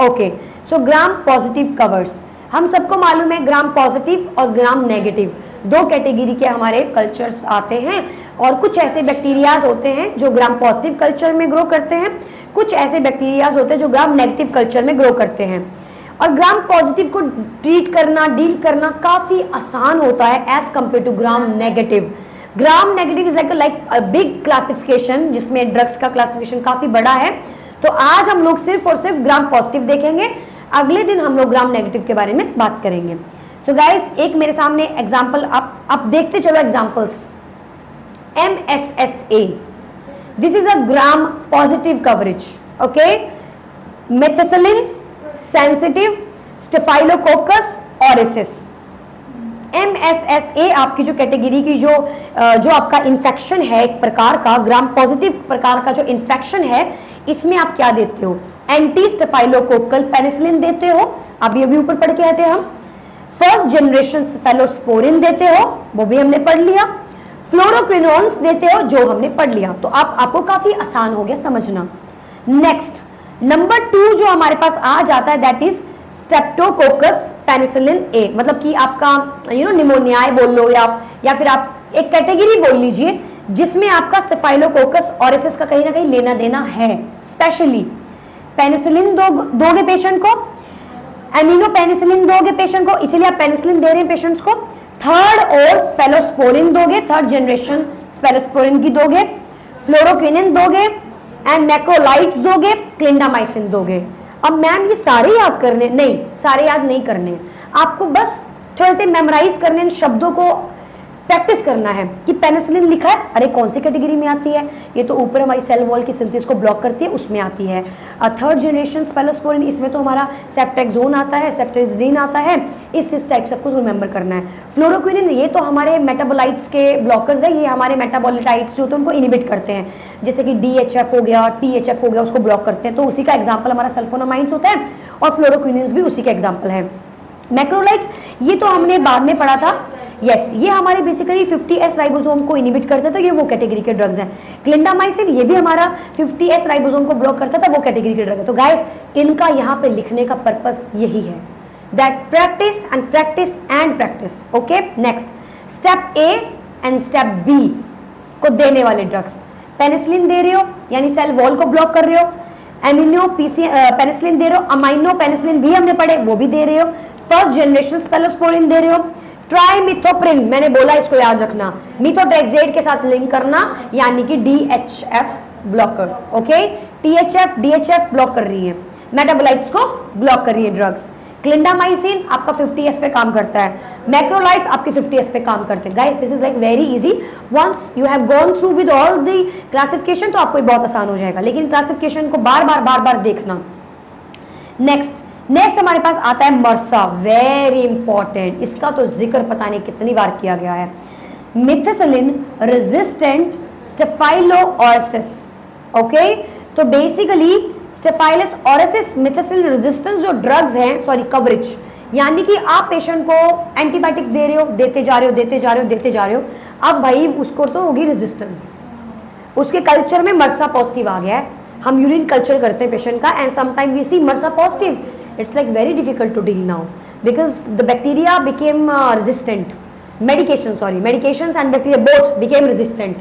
Okay, सो gram positive covers, हम सबको मालूम है ग्राम पॉजिटिव और ग्राम नेगेटिव दो कैटेगरी के हमारे कल्चर्स आते हैं, और कुछ ऐसे बैक्टीरियाज होते हैं जो ग्राम पॉजिटिव कल्चर में ग्रो करते हैं, कुछ ऐसे बैक्टीरियाज होते हैं जो ग्राम नेगेटिव कल्चर में ग्रो करते हैं। और ग्राम पॉजिटिव को ट्रीट करना, डील करना काफ़ी आसान होता है as compare to gram negative. Gram negative is like a big classification, जिसमें ड्रग्स का क्लासिफिकेशन काफ़ी बड़ा है। तो आज हम लोग सिर्फ और सिर्फ ग्राम पॉजिटिव देखेंगे, अगले दिन हम लोग ग्राम नेगेटिव के बारे में बात करेंगे। सो गाइस, एक मेरे सामने एग्जाम्पल आप देखते चलो examples. MSSA, this is a gram positive coverage, okay? Methicillin, sensitive, Staphylococcus aureus। MSSA आपकी जो कैटेगरी की जो आपका इन्फेक्शन है, एक प्रकार का ग्राम पॉजिटिव प्रकार का जो इन्फेक्शन है, इसमें आप क्या देते हो? एंटी स्टेफाइलोकोकल पेनिसिलिन देते हो, अभी ऊपर पढ़ के आते हैं हम। फर्स्ट जनरेशन स्फेलोस्पोरिन देते हो, वो भी हमने पढ़ लिया। फ्लोरोक्विनोन्स देते हो, जो हमने पढ़ लिया। तो आपको काफी आसान हो गया समझना। नेक्स्ट नंबर 2 जो हमारे पास आ जाता है, दैट इज स्ट्रेप्टोकोकस पेनिसिलिन ए, मतलब कि आपका निमोनिया बोल लो, या फिर आप एक कैटेगरी बोल लीजिए जिसमें आपका स्टेफाइलोकोकस ऑरिस का कहीं ना कहीं लेना देना है। स्पेशली पेनिसिलिन दोगे पेशेंट को, एमिनो पेनिसिलिन दोगे पेशेंट को, इसीलिए आप पेनिसिलिन दे रहे हैं पेशेंट्स को। थर्ड और स्फेलोस्पोरिन दोगे, थर्ड जनरेशन स्फेलोस्पोरिन की दोगे, फ्लोरोक्विनिन दोगे, एंड मैक्रोलाइट्स दोगे, क्लिंडामाइसिन दोगे। अब मैम ये सारे याद करने नहीं, सारे याद नहीं करने, आपको बस थोड़े से मेमोराइज करने, शब्दों को प्रैक्टिस करना है कि पेनिसिलिन लिखा है, अरे कौन सी कैटेगरी में आती है, ये तो ऊपर हमारी सेल वॉल की सिंथेसिस को ब्लॉक करती है, उसमें आती है। थर्ड जनरेशन स्फेलोस्पोरिन, इसमें तो हमारा सेफ्टेक्सोन आता है, सेफ्टेजिडीन आता है, इस टाइप सब कुछ रिमेंबर करना है। फ्लोरोक्विनिन, ये तो हमारे मेटाबोलाइट्स के ब्लॉकर्स है, ये हमारे मेटाबोलाइट्स जो तो उनको इनिबिट करते हैं, जैसे कि DHF हो गया, THF हो गया, उसको ब्लॉक करते हैं, तो उसी का एग्जाम्पल हमारा सल्फोनामाइड्स होता है, और फ्लोरोक्विनिन भी उसी का एग्जाम्पल है। मैक्रोलाइट्स, ये तो हमने बाद में पढ़ा था। यस, ये हमारे बेसिकली 50S राइबोसोम को इनिबिट करते हैं, तो ये वो कैटेगरी के ड्रग्स हैं। क्लिंडामाइसिन, ये भी हमारा 50S राइबोसोम को ब्लॉक करता था, वो कैटेगरी के ड्रग है। तो गाइस, इनका यहाँ पे लिखने का पर्पस यही है, that practice and practice and practice. Okay, next step A and step B को देने वाले ड्रग्स, पेनिसिलिन दे रहे हो यानी सेल वॉल को ब्लॉक कर रहे हो, एमिनो पेनिसिलिन दे रहे हो, अमाइनो पेनिसिलिन भी हमने पढ़े, वो भी दे रहे हो, फर्स्ट जनरेशन स्फेलोस्पोरिन दे रहे हो, ट्राइमिथोप्रिन, मैंने बोला इसको याद रखना, मिथोट्रेक्सेट के साथ लिंक करना, यानी कि DHF blocker. Okay, THF DHF block कर रही है, मेटाबोलाइट्स को ब्लॉक कर रही है ड्रग्स। क्लिंडामाइसिन आपका 50S पे काम करता है, मैक्रोलाइट्स आपके 50S पे काम करते हैं। Guys, this is like very easy, once you have gone through with all the classification तो आपको बहुत आसान हो जाएगा, लेकिन क्लासिफिकेशन को बार बार देखना। नेक्स्ट हमारे पास आता है मर्सा, वेरी इंपॉर्टेंट, इसका तो जिक्र पता नहीं कितनी बार किया गया है। मिथिसिलिन रेजिस्टेंट स्टेफाइलोऑरिस। ओके, तो बेसिकली स्टेफाइलस ऑरिस मिथिसिलिन रेजिस्टेंस जो ड्रग्स हैं, सॉरी कवरेज, यानी कि आप पेशेंट को एंटीबायोटिक्स दे रहे हो, देते जा रहे हो, अब भाई उसको तो होगी रेजिस्टेंस, उसके कल्चर में मर्सा पॉजिटिव आ गया है, हम यूरिन कल्चर करते हैं पेशेंट का, and sometime we see MRSA positive, it's like very difficult to deal now because the bacteria became resistant, medications and bacteria both became resistant।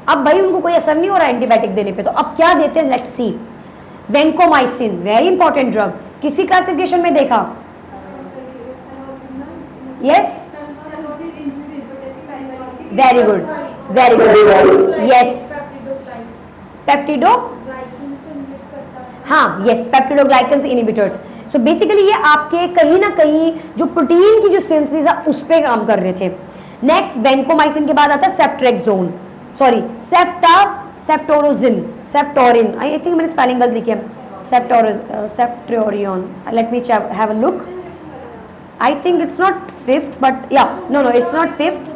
अब भाई उनको कोई असर नहीं हो रहा एंटीबायोटिक देने पे, तो अब क्या देते हैं, let's see. Vancomycin, very important drug, किसी क्लासिफिकेशन में देखा? यस, वेरी गुड, यस, पेप्टिडो, हाँ yes, peptidoglycans inhibitors. So basically ये आपके कहीं ना कहीं जो प्रोटीन की जो सिंथेसिस है उस पे काम कर रहे थे। नेक्स्ट वेंकोमाइसिन के बाद आता है ceftriaxone, sorry ceftaroline, I think मैंने स्पेलिंग गलत लिखी है, ceftaroline, let me have a look, I think it's not fifth but yeah no it's not fifth,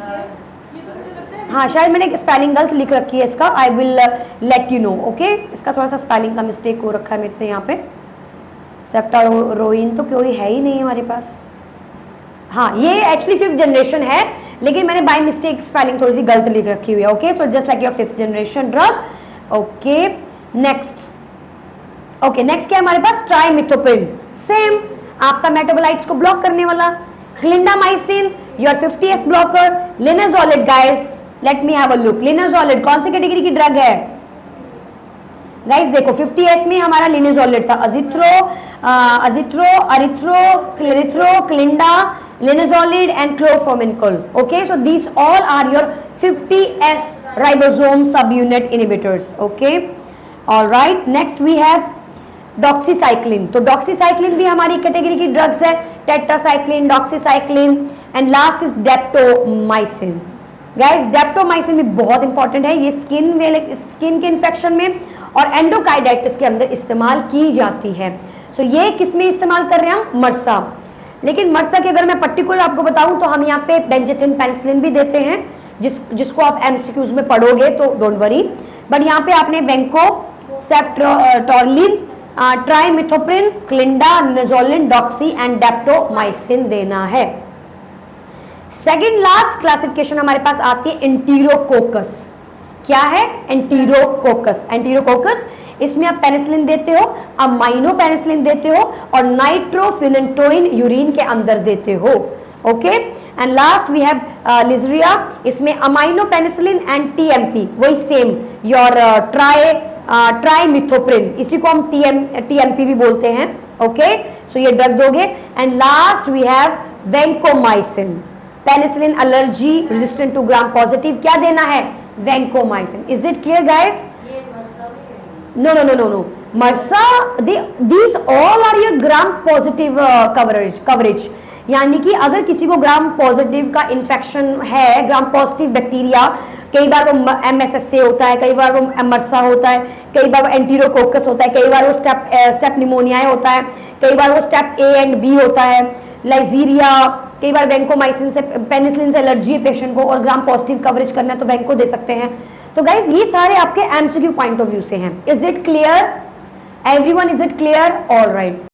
हाँ शायद मैंने स्पेलिंग गलत लिख रखी है इसका, I will let you know. Okay, इसका थोड़ा सा स्पेलिंग का मिस्टेक हो रखा है मेरे से यहाँ पे, सेफ्टारोइन तो कोई है ही नहीं हमारे पास, हाँ ये एक्चुअली 5th जनरेशन है, लेकिन मैंने बाय मिस्टेक स्पेलिंग थोड़ी सी गलत लिख रखी हुई है। Okay, so just like your 5th generation drug. Okay, next क्या है हमारे पास? ट्राइमिथोप्रिन, सेम आपका मेटाबोलाइट्स को ब्लॉक करने वाला। Clindamycin your 50S blocker. Linezolid guys, let me have a look. Linezolid कौन सी कैटेगरी की ड्रग है गाइस? देखो 50S में हमारा लिनाजोलिड था, azithro, erythro, clinda, linezolid and chloramphenicol. Okay, so these all are your 50S ribosome subunit inhibitors. Okay, alright, next we have doxycycline. तो doxycycline भी हमारी कैटेगरी की ड्रग्स है, tetracycline, doxycycline and last is daptomycin. Guys daptomycin भी बहुत important है, ये skin के इन्फेक्शन में और एंडोकार्डाइटिस के अंदर इस्तेमाल की जाती है। सो ये किस में इस्तेमाल कर रहे हैं हम? मर्सा। लेकिन मर्सा की अगर मैं पर्टिकुलर आपको बताऊं तो हम यहाँ पे बेंजाथिन पेनिसिलिन भी देते हैं, जिसको आप एमसीक्यूज में पढ़ोगे तो डोंट वरी। बट यहाँ पे आपने वेंको, सेफ्टोरलिन, ट्राइमिथोप्रिन, क्लिंडा, निजोलिन, डॉक्सी एंड डेप्टोमाइसिन देना है। सेकंड लास्ट क्लासिफिकेशन हमारे पास आती है एंटीरोकोकस। क्या है? एंटीरोकोकस। एंटीरोकोकस इसमें आप पेनिसिलिन देते हो, अमाइनो पेनिसिलिन देते हो और नाइट्रोफिनेंटोइन यूरिन के अंदर देते हो। Okay, and last we have listeria, इसमें अमाइनो पेनिसिलिन एंड टीएमपी, वही सेम योर ट्राइमिथोप्रिन, इसी को हम टीएमपी भी बोलते हैं। ओके, सो ये ड्रग दोगे। And last we have vancomycin, penicillin allergy resistant to gram positive, क्या देना है? Vancomycin. Is it clear guys? No no no no no, MRSA, these all are your gram positive coverage. यानी कि अगर किसी को ग्राम पॉजिटिव का infection है, ग्राम पॉजिटिव बैक्टीरिया, कई बार वो MSS होता है, कई बार वो मर्सा होता है, कई बार वो एंटीरोकोकस होता है, कई बार वो स्टेप निमोनिया होता है, कई बार वो स्टेप A एंड B होता है, लाइजीरिया, कई बार वेंकोमाइसिन से, पेनिसिलिन से एलर्जी है पेशेंट को और ग्राम पॉजिटिव कवरेज करना है तो वेंको दे सकते हैं। तो गाइज ये सारे आपके एमसीक्यू पॉइंट ऑफ व्यू से हैं। Is it clear everyone? Is it clear? All right.